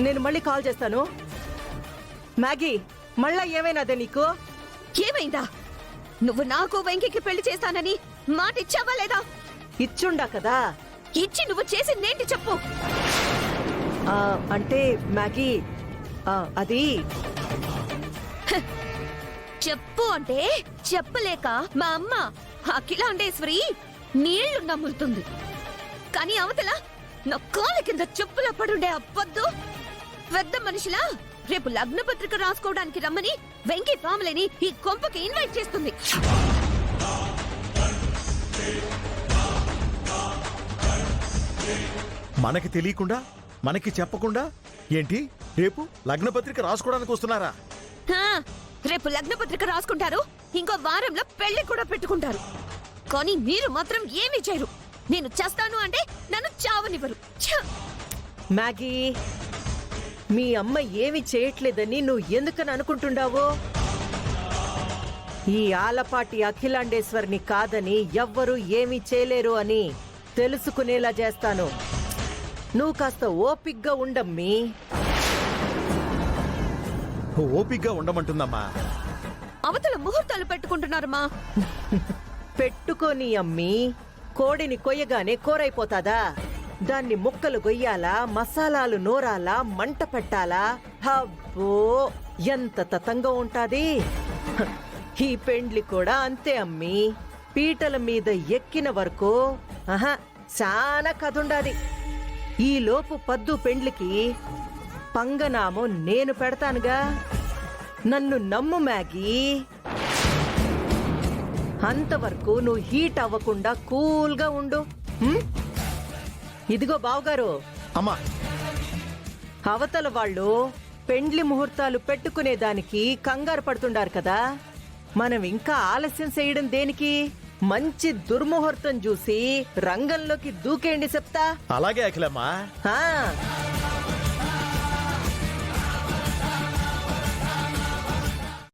నేను మళ్ళీ కాల్ చేస్తాను. మ్యాగీ, మళ్ళా ఏమైనాదే నీకు? ఏమైందా? నువ్వు నాకు వెంకికి పెళ్లి చేస్తానని మాట ఇచ్చావా లేదా? ఇచ్చుండా కదా. ఇచ్చి నువ్వు చేసిందేంటి చెప్పు. అంటే మ్యాగీ, అది చెప్పు అంటే చెప్పలేక మా అమ్మ అఖిలాండేశ్వరి నీళ్లు నమ్ములుతుంది. కానీ అవతల నా కాళ్ళ కింద చెప్పుల పడుండే అబ్బద్దు పెద్ద మనిషిలా రేపు లగ్న పత్రిక రాసుకోవడానికి రమ్మని వెంకీ ఫ్యామిలీని ఈ కొంపకి ఇన్వైట్ చేస్తుంది. మనకి తెలియకుండా, మనకి చెప్పకుండా ఏంటి రేపు లగ్న పత్రిక రాసుకోవడానికి వస్తున్నారా? రేపు లగ్న పత్రిక రాసుకుంటారు, ఇంకో వారంలో పెళ్లి కూడా పెట్టుకుంటారు. కానీ మీరు మాత్రం ఏమీ చేయరు. నేను చేస్తాను అంటే నన్ను చావనివ్వరు. మ్యాగీ, మీ అమ్మ ఏమి చేయట్లేదని నువ్వు ఎందుకని అనుకుంటుండావు? ఈ ఆలపాటి అఖిలాండేశ్వరిని కాదని ఎవ్వరూ ఏమీ చేయలేరు అని తెలుసుకునేలా చేస్తాను. నువ్వు కాస్త ఓపిగ్గా ఉండమ్మీ. ఓపిగ్గా ఉండమంటుందమ్మా. అవతల ముహూర్తాలు పెట్టుకుంటున్నారమ్మా. పెట్టుకొని అమ్మీ. కోడిని కొయ్యగానే కూరైపోతాదా? దాన్ని ముక్కలు గొయ్యాలా, మసాలాలు నూరాలా, మంట పెట్టాలా? అబ్బో, ఎంత తతంగా ఉంటాది. ఈ పెండ్లి కూడా అంతే అమ్మీ. పీటల మీద ఎక్కిన వరకు చాలా కథుండాది. ఈలోపు పద్దు పెండ్లికి పంగనామం నేను పెడతానుగా. నన్ను నమ్ము మ్యాగీ. అంతవరకు నువ్వు హీట్ అవ్వకుండా కూల్గా ఉండు. ఇదిగో బావగారు, అమ్మా, అవతల వాళ్ళు పెండ్లి ముహూర్తాలు పెట్టుకునేదానికి కంగారు పడుతుండారు కదా. మనం ఇంకా ఆలస్యం చేయడం దేనికి? మంచి దుర్ముహూర్తం చూసి రంగంలోకి దూకేండి చెప్తా. అలాగే అఖిలమ్మా.